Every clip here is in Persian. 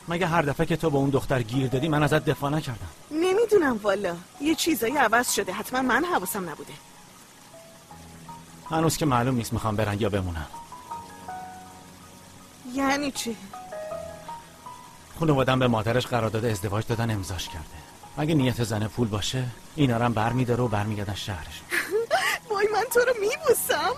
مگه هر دفعه که تو به اون دختر گیر دادی من ازت دفاع نکردم؟ نمیدونم والا، یه چیزایی عوض شده، حتما من حواسم نبوده. هنوز که معلوم نیست میخوام برن یا بمونن. یعنی چی؟ خانواده‌ام به مادرش قرارداد ازدواج دادن، امضاش کرده. اگه نیت زنه پول باشه اینا رو هم برمی‌داره و برمیگردن شهرشون. وای من تو رو میبوسم.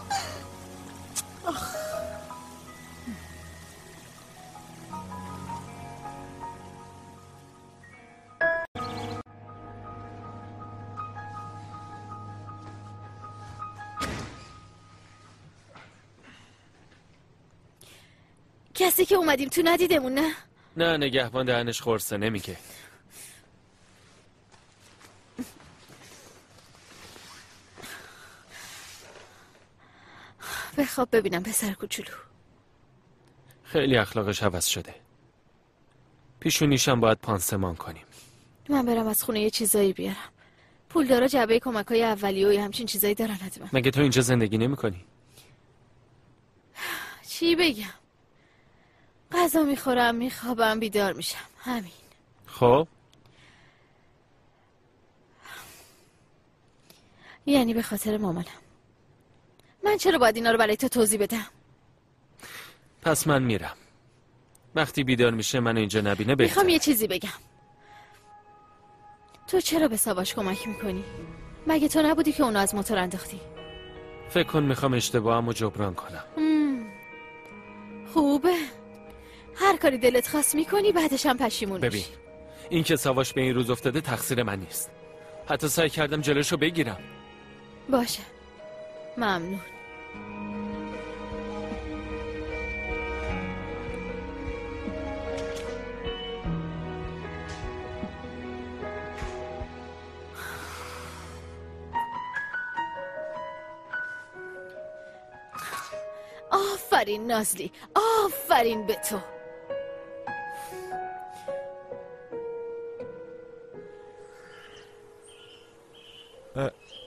کسی که اومدیم تو ندیدمون نه؟ نه نگهبان دهنش خورسه نمیگه. بخواب ببینم پسر کوچولو. خیلی اخلاقش عوض شده. پیشونیشم باید پانسمان کنیم. من برم از خونه یه چیزایی بیارم. پولدارا جعبه کمک‌های اولیه و همچین چیزایی دارن حتما. مگه تو اینجا زندگی نمی‌کنی؟ چی بگم؟ غذا میخورم، میخوابم، بیدار میشم، همین. خب یعنی به خاطر مامانم. من چرا باید اینا رو برای تو توضیح بدم؟ پس من میرم. وقتی بیدار میشه من اینجا نبینه بهتره. میخوام یه چیزی بگم. تو چرا به ساواش کمک میکنی؟ مگه تو نبودی که اونو از موتور انداختی؟ فکر کن میخوام اشتباهمو جبران کنم. خوبه. هر کاری دلت خواست میکنی بعدش هم پشیمون میشی. ببین این که ساواش به این روز افتاده تقصیر من نیست. حتی سعی کردم جلوشو بگیرم. باشه ممنون. آفرین نازلی، آفرین به تو.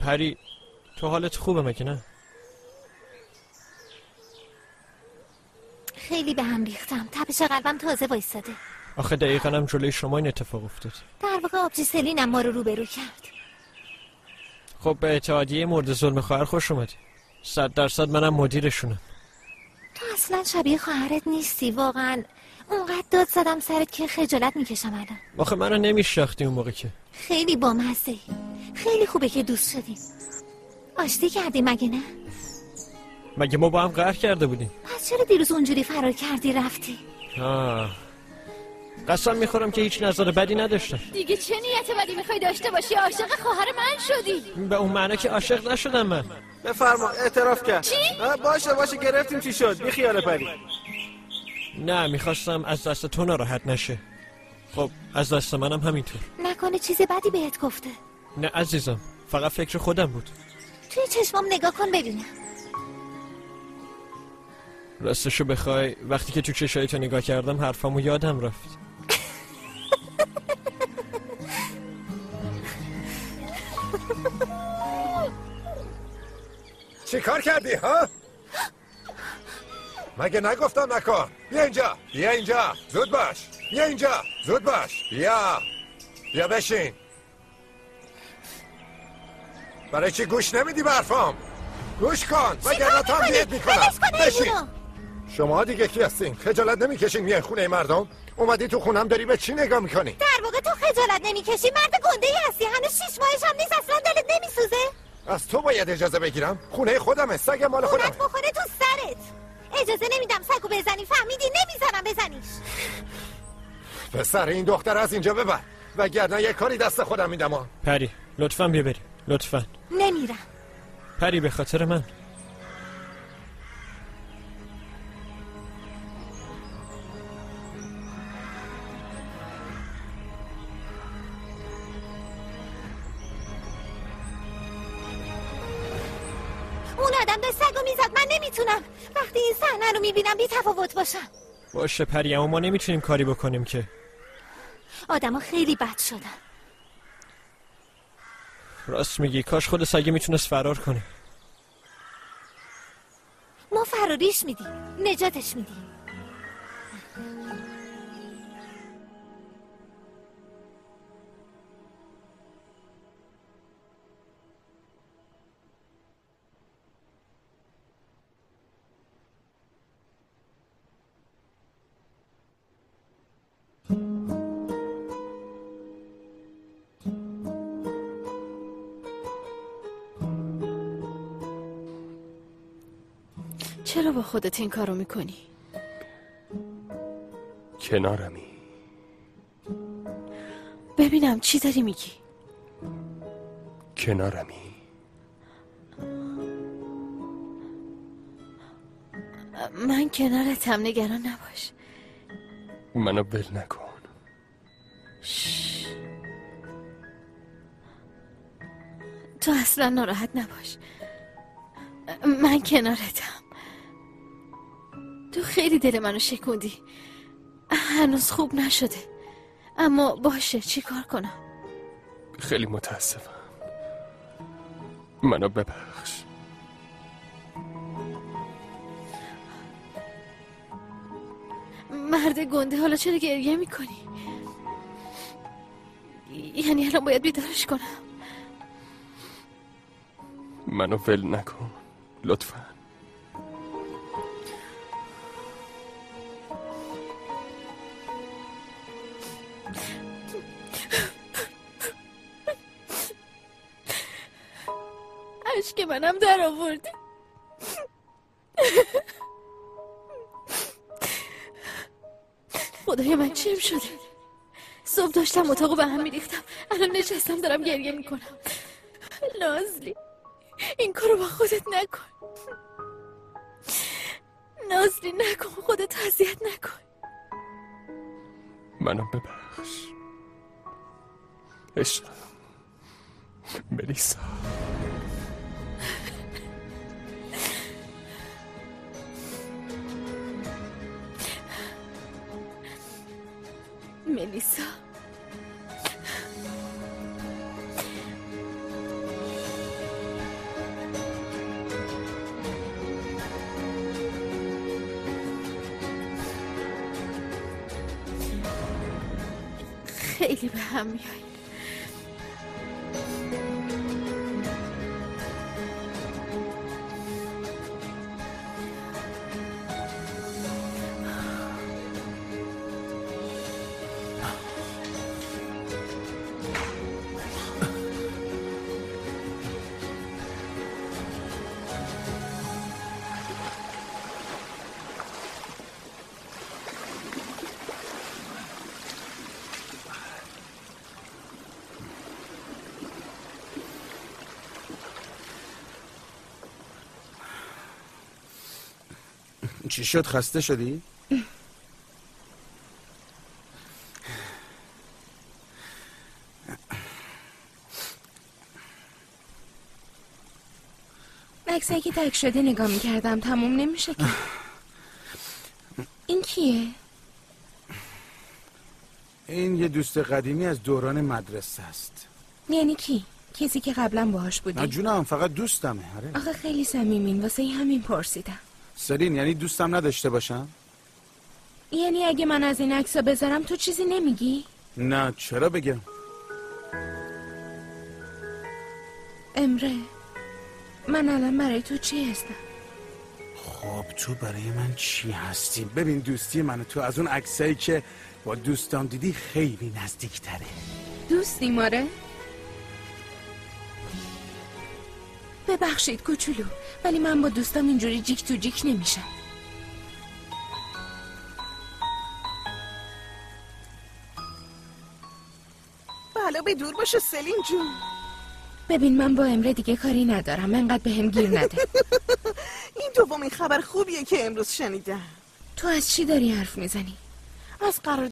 پری تو حالت خوبه مگه نه؟ خیلی به هم ریختم، تپش قلبم تازه وایستاده. آخه دقیقاً هم جلوی شما این اتفاق افتاد. در واقع آبجی سلینم ما رو روبرو کرد. خب به اتحادیه مورد ظلم خواهر خوش اومدی. 100% منم مدیرشونم. تو اصلا شبیه خواهرت نیستی واقعا. اونقدر داد زدم سرت که خجالت میکشم الان. آخه منو نمیشناختی اون موقع که. خیلی بامزه‌ای. خیلی خوبه که دوست شدیم. آشتی کردی مگه نه؟ مگه ما با هم قهر کرده بودیم؟ پس چرا دیروز اونجوری فرار کردی رفتی؟ قسم میخورم که هیچ نظر بدی نداشتم. دیگه چه نیت بدی میخوای داشته باشی؟ عاشق خواهر من شدی. به اون معنی که عاشق نشدم من. بفرما اعتراف کرد. چی؟ باشه گرفتیم چی شد؟ بی خیال پری. نه میخواستم از دست تو ناراحت نشه. خب از دست منم همینطور. نکنه چیز بدی بهت گفته؟ نه عزیزم، فقط فکر خودم بود. توی چشمام نگاه کن ببینم. راستشو بخوای وقتی که تو چشای تو نگاه کردم حرفامو یادم رفت. چی کار کردی ها؟ مگه نگفتم نکن. بیا اینجا زود باش. زود باش. بیا بشین. برای چی گوش نمیدی به حرفام؟ گوش کن وگرنه تمدید میکنم. بشین. شما دیگه کی هستین؟ خجالت نمیکشین میای خونه مردم؟ اومدی تو خونم داری به چی نگاه میکنی؟ در واقع تو خجالت نمیکشی؟ مرد گنده‌ای هستی، هنوز 6 ماهش هم نیست، اصلا دلت نمیسوزه؟ از تو باید اجازه بگیرم؟ خونه خودمه، سگ مال خودمه. خونت بخوره تو سرت. اجازه نمیدم سگو بزنی، فهمیدی؟ نمیذارم بزنیش. پسر این دختر از اینجا ببر وگرنه یه کاری دست خودم میدم. پری لطفاً بیا بریم. لطفاً. نمیرم. پری به خاطر من. اون آدم به سگو میزد، من نمیتونم وقتی این صحنه رو میبینم بی تفاوت باشم. باشه پری، اما ما نمیتونیم کاری بکنیم که. آدما خیلی بد شدن. راست میگی، کاش خود سگه میتونست فرار کنه. ما فراریش میدیم، نجاتش میدیم. چرا با خودت این کارو میکنی؟ کنارمی. ببینم چی داری میگی؟ کنارمی. من کنارتم، نگران نباش. منو ول نکن. تو اصلا ناراحت نباش، من کنارتم. تو خیلی دل منو شکوندی، هنوز خوب نشده، اما باشه، چی کار کنم؟ خیلی متاسفم. منو ببخش. مرد گنده، حالا چرا گریه میکنی؟ یعنی الان باید بیدارش کنم؟ منو ول نکن لطفاً. اشک منم در آوردی. خدای من چیم شده؟ صبح داشتم اتاقو به هم میریختم، الان نشستم دارم گریه میکنم. نازلی، این کارو با خودت نکن. نازلی نکن، خودت اذیت نکن. منو ببخش عشقم. ملیسا. ملیسا، خیلی به هم میایید. چی شد؟ خسته شدی؟ عکسایی که تک شده نگاه میکردم، تموم نمیشه که. این کیه؟ این یه دوست قدیمی از دوران مدرسه است. یعنی کی؟ کسی که قبلا باهاش بودی؟ نه جونم، فقط دوستمه. آره. آخه خیلی صمیمین، واسه همین پرسیدم. سلین، یعنی دوستم نداشته باشم؟ یعنی اگه من از این عکسا بذارم تو چیزی نمیگی؟ نه، چرا بگم؟ امره، من الان برای تو چی هستم؟ خب تو برای من چی هستی؟ ببین دوستی من و تو از اون عکسایی که با دوستان دیدی خیلی نزدیک تره. دوستی ماره؟ ببخشید کوچولو، ولی من با دوستام اینجوری جیک تو جیک نمیشم. بله به دور باشه سلین جون. ببین من با امره دیگه کاری ندارم، انقدر به هم گیر نده. این دومین خبر خوبیه که امروز شنیدم. تو از چی داری حرف میزنی؟ از قرار